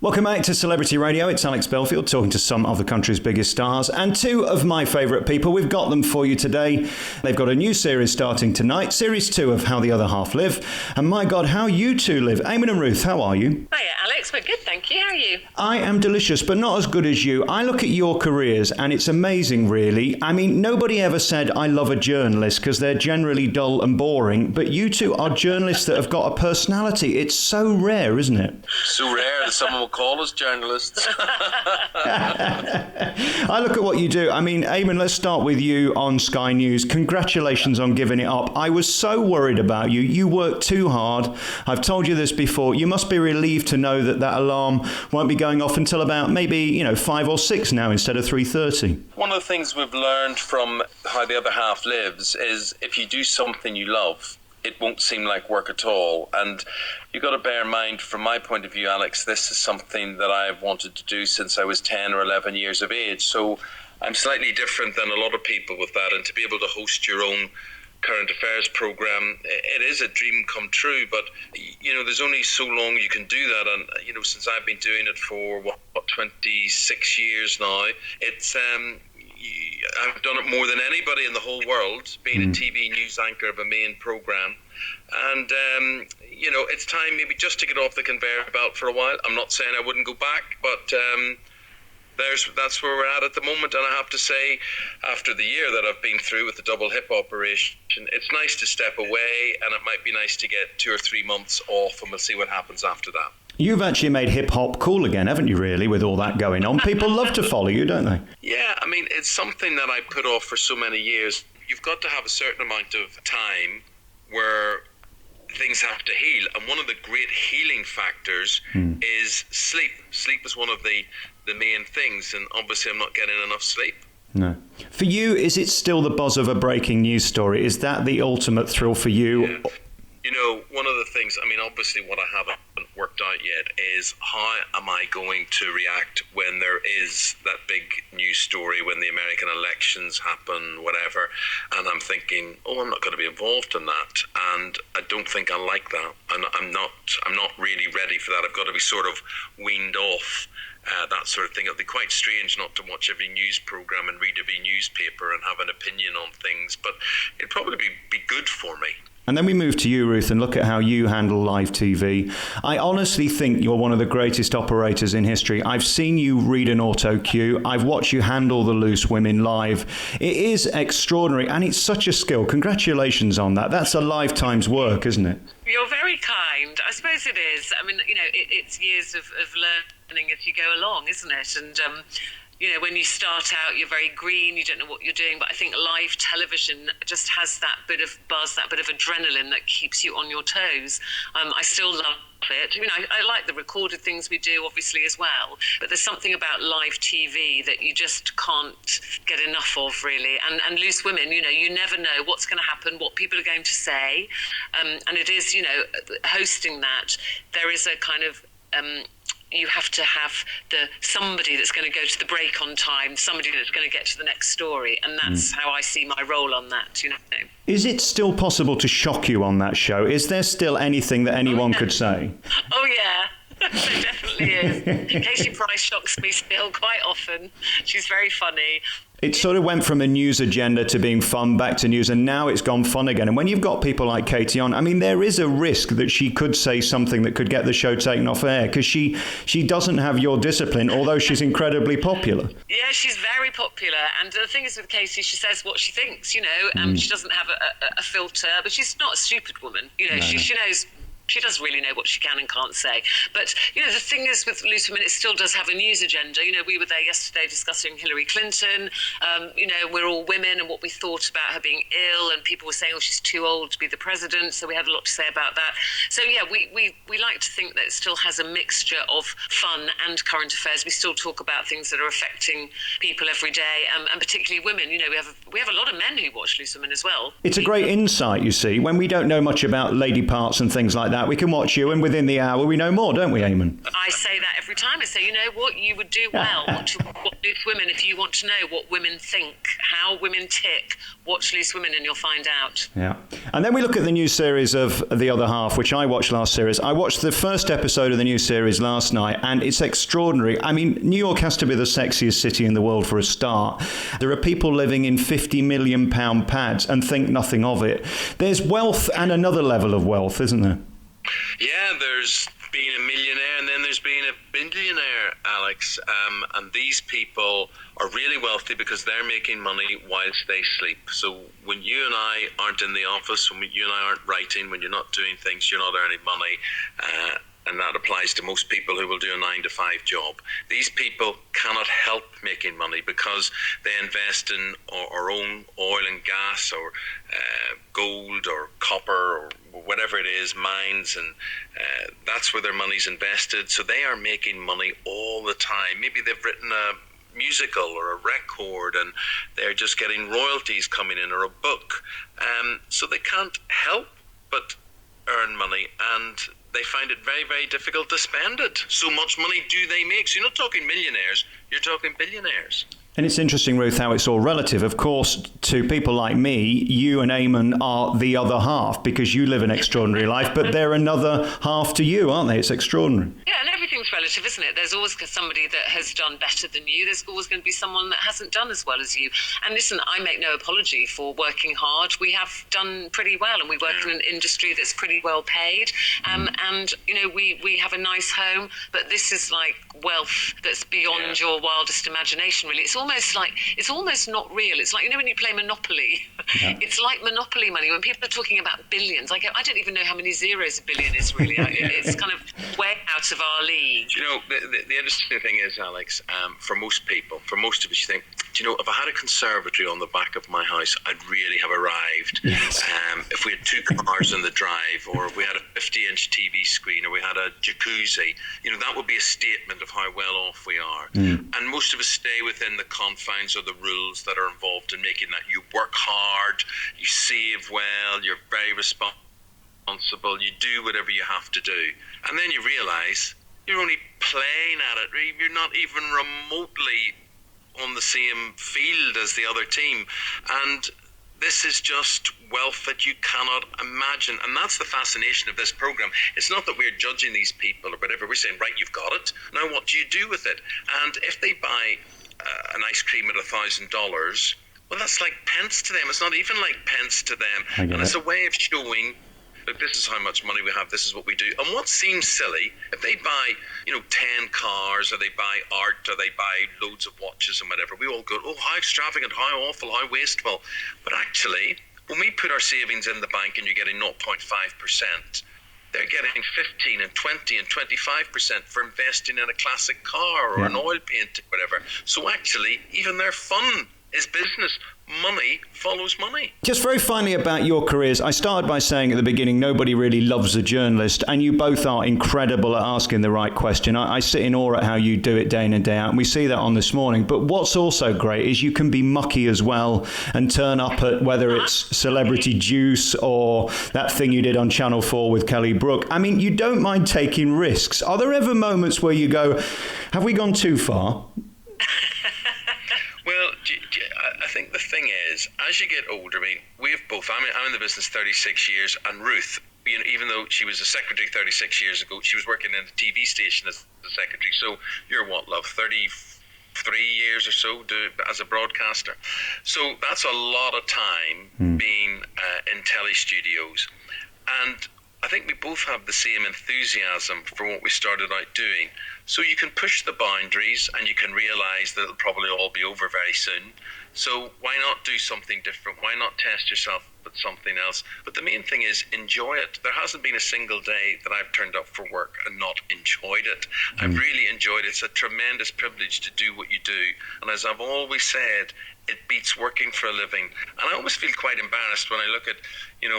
Welcome back to Celebrity Radio. It's Alex Belfield talking to some of the country's biggest stars and two of my favourite people. We've got them for you today. They've got a new series starting tonight, Series 2 of How the Other Half Live. And my God, how you two live. Eamonn and Ruth, how are you? Hiya, Alex. We're good, thank you. How are you? I am delicious, but not as good as you. I look at your careers and it's amazing, really. I mean, nobody ever said, I love a journalist, because they're generally dull and boring. But you two are journalists that have got a personality. It's so rare, isn't it? So rare that someone will call us journalists. I look at what you do. I mean, Eamonn, let's start with you on Sky News. Congratulations on giving it up. I was so worried about you. You worked too hard. I've told you this before. You must be relieved to know that that alarm won't be going off until about maybe, 5 or 6 now instead of 3:30. One of the things we've learned from How the Other Half Lives is if you do something you love, it won't seem like work at all. And you've got to bear in mind, from my point of view, Alex, this is something that I've wanted to do since I was 10 or 11 years of age. So I'm slightly different than a lot of people with that. And to be able to host your own current affairs program, it is a dream come true. But, there's only so long you can do that. And, since I've been doing it for, 26 years now, it's... I've done it more than anybody in the whole world, being a TV news anchor of a main programme. And, it's time maybe just to get off the conveyor belt for a while. I'm not saying I wouldn't go back, but that's where we're at the moment. And I have to say, after the year that I've been through with the double hip operation, it's nice to step away, and it might be nice to get 2 or 3 months off, and we'll see what happens after that. You've actually made hip-hop cool again, haven't you, really, with all that going on? People love to follow you, don't they? Yeah, I mean, it's something that I put off for so many years. You've got to have a certain amount of time where things have to heal. And one of the great healing factors is sleep. Sleep is one of the main things, and obviously I'm not getting enough sleep. No. For you, is it still the buzz of a breaking news story? Is that the ultimate thrill for you? Yeah. One of the things, obviously what I haven't worked out yet is how am I going to react when there is that big news story, when the American elections happen, whatever, and I'm thinking, I'm not going to be involved in that, and I don't think I like that, and I'm not really ready for that. I've got to be sort of weaned off that sort of thing. It'll be quite strange not to watch every news programme and read every newspaper and have an opinion on things, but it'd probably be good for me. And then we move to you, Ruth, and look at how you handle live TV. I honestly think you're one of the greatest operators in history. I've seen you read an auto cue. I've watched you handle the loose women live. It is extraordinary, and it's such a skill. Congratulations on that. That's a lifetime's work, isn't it? You're very kind. I suppose it is. I mean, it's years of learning as you go along, isn't it? And when you start out, you're very green, you don't know what you're doing, but I think live television just has that bit of buzz, that bit of adrenaline that keeps you on your toes. I still love it. I like the recorded things we do, obviously, as well, but there's something about live TV that you just can't get enough of, really. And loose women, you never know what's going to happen, what people are going to say. And it is, hosting that, there is a kind of... you have to have somebody that's going to go to the break on time, somebody that's going to get to the next story, and that's how I see my role on that, Is it still possible to shock you on that show? Is there still anything that anyone could say? Oh, yeah. There definitely is. Casey Price shocks me still quite often. She's very funny. It sort of went from a news agenda to being fun, back to news, and now it's gone fun again. And when you've got people like Katie on, there is a risk that she could say something that could get the show taken off air, because she doesn't have your discipline, although she's incredibly popular. Yeah, she's very popular. And the thing is with Katie, she says what she thinks, She doesn't have a filter, but she's not a stupid woman. No. She knows... She does really know what she can and can't say. But, the thing is with Loose Women, it still does have a news agenda. We were there yesterday discussing Hillary Clinton. We're all women and what we thought about her being ill, and people were saying, she's too old to be the president. So we had a lot to say about that. So, yeah, we like to think that it still has a mixture of fun and current affairs. We still talk about things that are affecting people every day, and particularly women. We have a lot of men who watch Loose Women as well. It's a great insight, you see. When we don't know much about lady parts and things like that. We can watch you, and within the hour we know more, don't we, Eamonn? I say that every time. I say, you know what, you would do well. Watch Loose Women if you want to know what women think, how women tick. Watch Loose Women and you'll find out. Yeah. And then we look at the new series of The Other Half, which I watched last series. I watched the first episode of the new series last night, and it's extraordinary. I mean, New York has to be the sexiest city in the world for a start. There are people living in £50 million pads and think nothing of it. There's wealth and another level of wealth, isn't there? Yeah, there's been a millionaire and then there's been a billionaire, Alex. And these people are really wealthy because they're making money whilst they sleep. So when you and I aren't in the office, when you and I aren't writing, when you're not doing things, you're not earning money. And that applies to most people who will do a 9-to-5 job. These people cannot help making money because they invest in or own oil and gas or gold or copper or whatever it is, mines, and that's where their money's invested. So they are making money all the time. Maybe they've written a musical or a record and they're just getting royalties coming in, or a book. So they can't help but earn money, and they find it very, very difficult to spend it. So much money do they make. So you're not talking millionaires, you're talking billionaires. And it's interesting, Ruth, how it's all relative. Of course, to people like me, you and Eamonn are the other half because you live an extraordinary life, but they're another half to you, aren't they? It's extraordinary. Yeah, and everything's relative, isn't it? There's always somebody that has done better than you. There's always going to be someone that hasn't done as well as you. And listen, I make no apology for working hard. We have done pretty well, and we work in an industry that's pretty well paid. And, you know, we have a nice home, but this is like wealth that's beyond your wildest imagination, really. It's almost not real. It's like, you know, when you play Monopoly, it's like Monopoly money. When people are talking about billions, I don't even know how many zeros a billion is, really. It's kind of way out of our league. You know, the interesting thing is, Alex, for most people, for most of us, you think, do you know, if I had a conservatory on the back of my house, I'd really have arrived. Yes. If we had 2 cars in the drive, or if we had a 50-inch TV screen, or we had a jacuzzi, you know, that would be a statement of how well off we are. And most of us stay within the confines of the rules that are involved in making that. You work hard, you save well, you're very responsible, you do whatever you have to do. And then you realise you're only playing at it. You're not even remotely on the same field as the other team. And this is just wealth that you cannot imagine. And that's the fascination of this programme. It's not that we're judging these people or whatever. We're saying, right, you've got it. Now what do you do with it? And if they buy an ice cream at $1,000, well, that's like pence to them. It's not even like pence to them. And it's a way of showing, look, this is how much money we have, this is what we do. And what seems silly, if they buy, 10 cars, or they buy art, or they buy loads of watches and whatever, we all go, oh, how extravagant, how awful, how wasteful. But actually, when we put our savings in the bank and you're getting 0.5%, they're getting 15 and 20 and 25% for investing in a classic car or an oil painting, whatever. So actually, even their fun is business. Money follows money. Just very finally about your careers, I started by saying at the beginning, nobody really loves a journalist, and you both are incredible at asking the right question. I sit in awe at how you do it day in and day out, and we see that on This Morning. But what's also great is you can be mucky as well and turn up at whether it's Celebrity Juice or that thing you did on Channel 4 with Kelly Brook. I mean, you don't mind taking risks. Are there ever moments where you go, have we gone too far? Well, I think the thing is, as you get older, we've both, I'm in the business 36 years, and Ruth, even though she was a secretary 36 years ago, she was working in a TV station as a secretary. So you're what, love, 33 years or so as a broadcaster. So that's a lot of time being in telly studios. And I think we both have the same enthusiasm for what we started out doing. So you can push the boundaries and you can realise that it'll probably all be over very soon. So why not do something different? Why not test yourself with something else? But the main thing is enjoy it. There hasn't been a single day that I've turned up for work and not enjoyed it. I've really enjoyed it. It's a tremendous privilege to do what you do. And as I've always said, it beats working for a living. And I always feel quite embarrassed when I look at,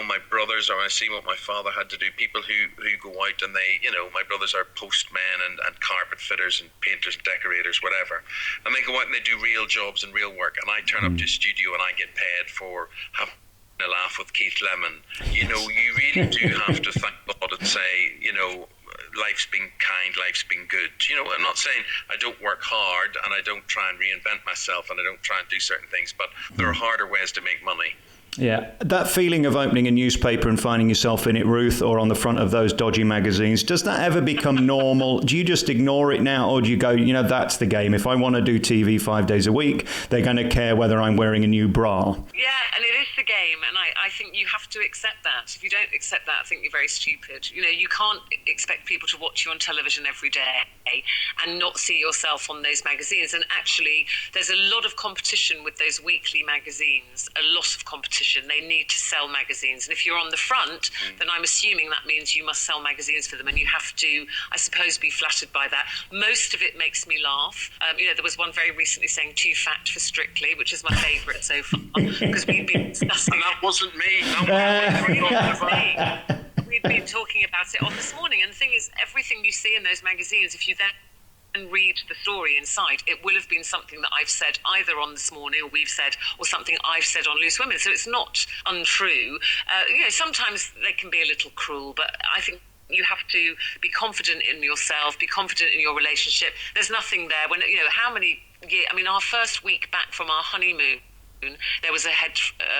my brothers, or I see what my father had to do, people who go out and they, my brothers are postmen and carpet fitters and painters and decorators, whatever. And they go out and they do real jobs and real work. And I turn up to a studio and I get paid for having a laugh with Keith Lemon. You really do have to thank God that say, life's been kind, life's been good. I'm not saying I don't work hard and I don't try and reinvent myself and I don't try and do certain things, but there are harder ways to make money. Yeah, that feeling of opening a newspaper and finding yourself in it, Ruth, or on the front of those dodgy magazines, does that ever become normal? Do you just ignore it now, or do you go, that's the game. If I want to do TV 5 days a week, they're going to care whether I'm wearing a new bra? Yeah, and it is the game, and I think you have to accept that. If you don't accept that, I think you're very stupid. You can't expect people to watch you on television every day and not see yourself on those magazines. And actually, there's a lot of competition with those weekly magazines, a lot of competition. They need to sell magazines. And if you're on the front, then I'm assuming that means you must sell magazines for them. And you have to, I suppose, be flattered by that. Most of it makes me laugh. There was one very recently saying too fat for Strictly, which is my favourite so far, because we've been discussing and that wasn't me. We've been talking about it on this morning. And the thing is, everything you see in those magazines, if you then read the story inside, it will have been something that I've said either on This Morning or we've said, or something I've said on Loose Women. So it's not untrue. Sometimes they can be a little cruel, but I think you have to be confident in yourself, be confident in your relationship. There's nothing there when, how many years, our first week back from our honeymoon, there was a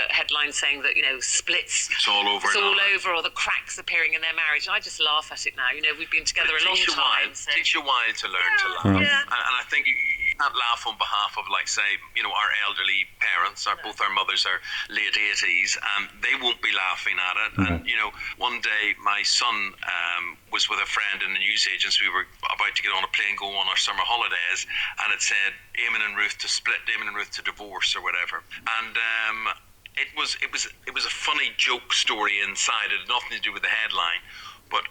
headline saying that, splits, it's all over, or the cracks appearing in their marriage. I just laugh at it now. We've been together a long time. So. Takes you a while to learn to laugh. Yeah. And I think you can't laugh on behalf of, our elderly parents. Both our mothers are late 80s, and they won't be laughing at it. And, one day my son was with a friend in the newsagents. We were about to get on a plane, go on our summer holidays, and it said Eamonn and Ruth to split, Eamonn and Ruth to divorce, or whatever. And it was a funny joke story inside. It had nothing to do with the headline, but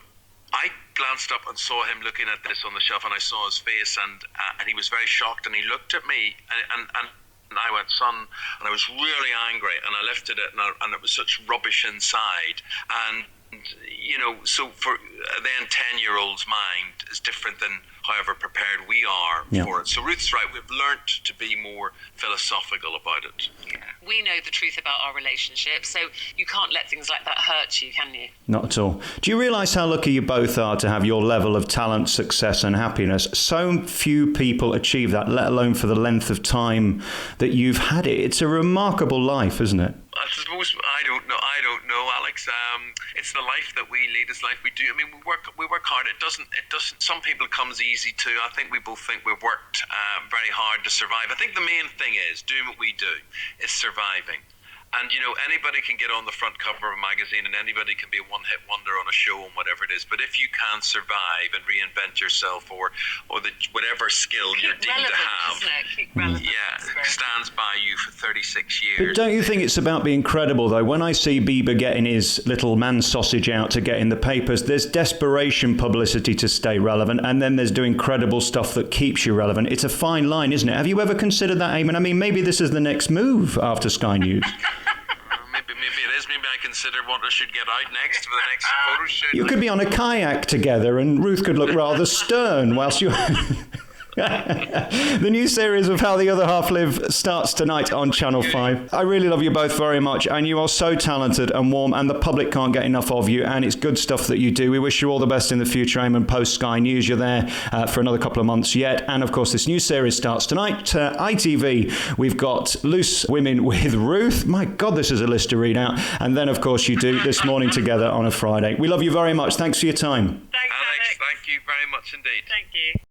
I glanced up and saw him looking at this on the shelf, and I saw his face, and he was very shocked, and he looked at me, and I went, son, and I was really angry, and I lifted it, and it was such rubbish inside, and so for then 10-year-old's mind is different than however prepared we are for it. So Ruth's right, we've learnt to be more philosophical about it. Yeah. We know the truth about our relationship, so you can't let things like that hurt you, can you? Not at all. Do you realise how lucky you both are to have your level of talent, success and happiness? So few people achieve that, let alone for the length of time that you've had it. It's a remarkable life, isn't it? I suppose I don't know, Alex. It's the life that we lead. It's the life we do. We work hard. It doesn't. Some people it comes easy too. I think we both think we've worked very hard to survive. I think the main thing is doing what we do is surviving. And anybody can get on the front cover of a magazine, and anybody can be a one-hit wonder on a show and whatever it is. But if you can survive and reinvent yourself, or whatever skill you're deemed to have, stands by you for 36 years. But don't you think it's about being credible, though? When I see Bieber getting his little man sausage out to get in the papers, there's desperation publicity to stay relevant, and then there's doing credible stuff that keeps you relevant. It's a fine line, isn't it? Have you ever considered that, Eamonn? Maybe this is the next move after Sky News. Maybe it is. Maybe I consider what I should get out next for the next photo shoot. You could be on a kayak together, and Ruth could look rather stern whilst you... The new series of How the Other Half Live starts tonight on Channel 5. I really love you both very much, and you are so talented and warm, and the public can't get enough of you, and it's good stuff that you do. We wish you all the best in the future, Eamonn, post Sky News. You're there for another couple of months yet, and of course this new series starts tonight. ITV, we've got Loose Women with Ruth. My God, this is a list to read out. And then, of course, you do This Morning Together on a Friday. We love you very much. Thanks for your time. Thanks, Alex. Thank you very much indeed. Thank you.